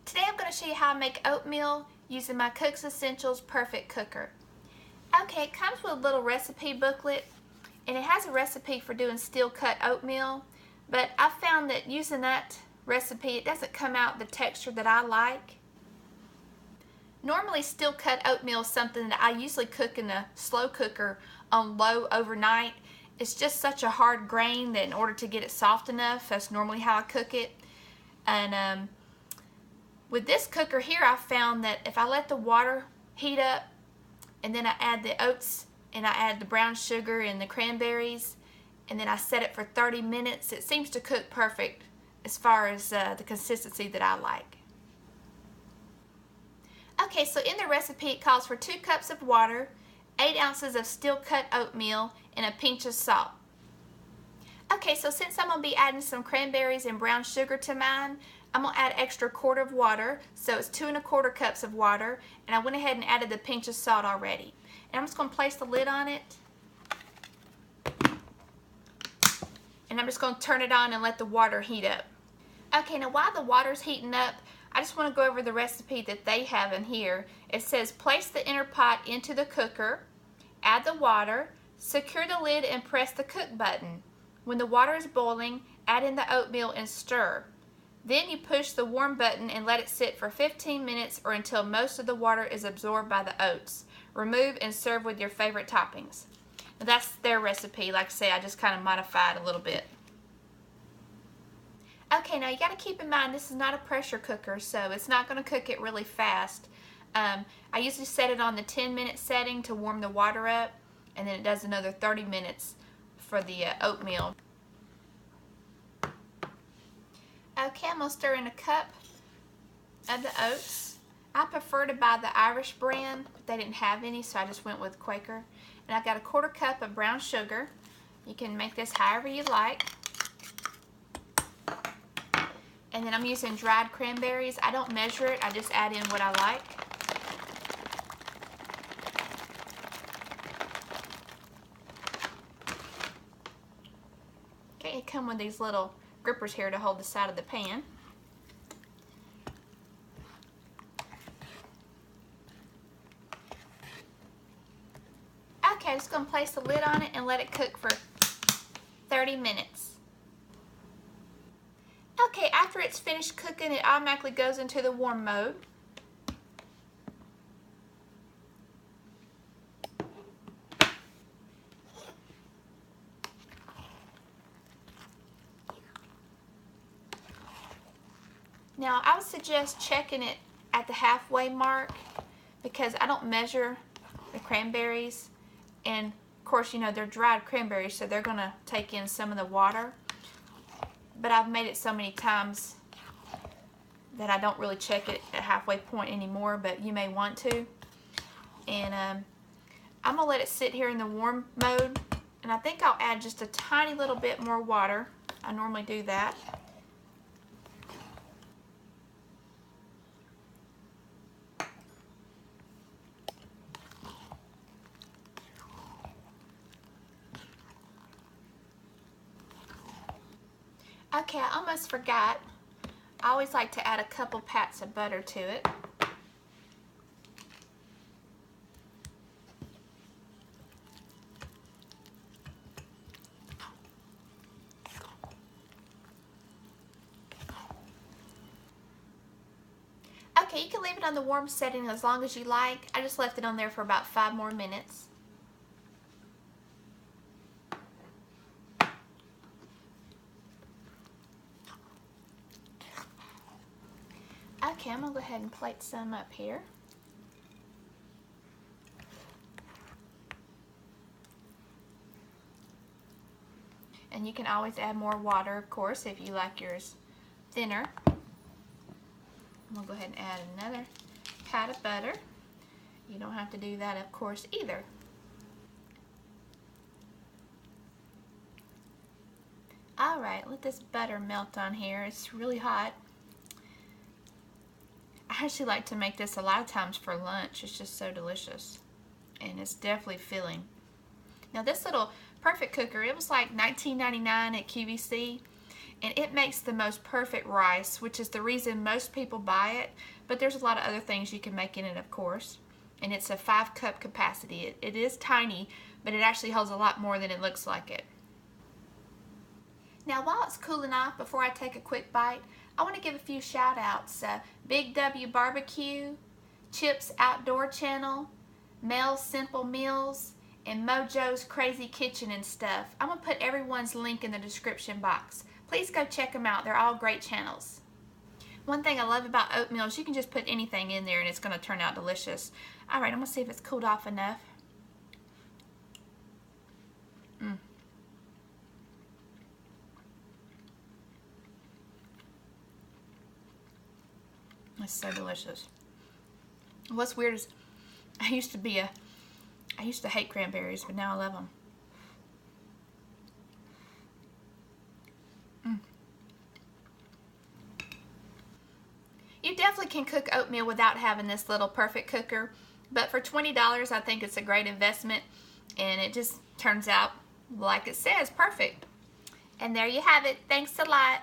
Today I'm going to show you how I make oatmeal using my Cook's Essentials Perfect Cooker. Okay, it comes with a little recipe booklet and it has a recipe for doing steel cut oatmeal, but I found that using that recipe it doesn't come out the texture that I like. Normally steel cut oatmeal is something that I usually cook in a slow cooker on low overnight. It's just such a hard grain that in order to get it soft enough, that's normally how I cook it. And with this cooker here, I found that if I let the water heat up and then I add the oats and I add the brown sugar and the cranberries and then I set it for 30 minutes, it seems to cook perfect as far as the consistency that I like. Okay, so in the recipe it calls for 2 cups of water, 8 ounces of steel cut oatmeal, and a pinch of salt. Okay, so since I'm going to be adding some cranberries and brown sugar to mine, I'm going to add extra quart of water, so it's 2 1/4 cups of water, and I went ahead and added the pinch of salt already. And I'm just going to place the lid on it, and I'm just going to turn it on and let the water heat up. Okay, now while the water's heating up, I just want to go over the recipe that they have in here. It says place the inner pot into the cooker, add the water, secure the lid and press the cook button. When the water is boiling, add in the oatmeal and stir. Then you push the warm button and let it sit for 15 minutes or until most of the water is absorbed by the oats. Remove and serve with your favorite toppings. Now that's their recipe. Like I say, I just kind of modified a little bit. Okay, now you got to keep in mind this is not a pressure cooker, so it's not going to cook it really fast. I usually set it on the 10-minute setting to warm the water up, and then it does another 30 minutes for the oatmeal. Okay, I'm going to stir in a cup of the oats. I prefer to buy the Irish brand, but they didn't have any, so I just went with Quaker. And I've got a 1/4 cup of brown sugar. You can make this however you like. And then I'm using dried cranberries. I don't measure it, I just add in what I like. Okay, it comes with these little grippers here to hold the side of the pan. Okay, I'm just going to place the lid on it and let it cook for 30 minutes. Okay, after it's finished cooking, it automatically goes into the warm mode. Now, I would suggest checking it at the halfway mark because I don't measure the cranberries. And, of course, you know, they're dried cranberries, so they're going to take in some of the water. But I've made it so many times that I don't really check it at halfway point anymore, but you may want to. And I'm going to let it sit here in the warm mode, and I think I'll add just a tiny little bit more water. I normally do that. Okay, I almost forgot. I always like to add a couple pats of butter to it. Okay, you can leave it on the warm setting as long as you like. I just left it on there for about 5 more minutes. Okay, I'm going to go ahead and plate some up here. And you can always add more water, of course, if you like yours thinner. I'm going to go ahead and add another pat of butter. You don't have to do that, of course, either. Alright, let this butter melt on here. It's really hot. I actually like to make this a lot of times for lunch. It's just so delicious. And it's definitely filling. Now this little Perfect Cooker, it was like $19.99 at QVC. and it makes the most perfect rice, which is the reason most people buy it, but there's a lot of other things you can make in it, of course. And it's a 5-cup capacity. It is tiny, but it actually holds a lot more than it looks like it. Now, while it's cooling off, before I take a quick bite, I want to give a few shout outs. Big W Barbecue, Chip's Outdoor Channel, Mel's Simple Meals, and Mojo's Crazy Kitchen and Stuff. I'm going to put everyone's link in the description box. Please go check them out. They're all great channels. One thing I love about oatmeal is you can just put anything in there and it's going to turn out delicious. Alright, I'm going to see if it's cooled off enough. It's so delicious. What's weird is I used to hate cranberries, but now I love them. You definitely can cook oatmeal without having this little perfect cooker, but for $20 I think it's a great investment, and it just turns out like it says, perfect. And there you have it. Thanks a lot.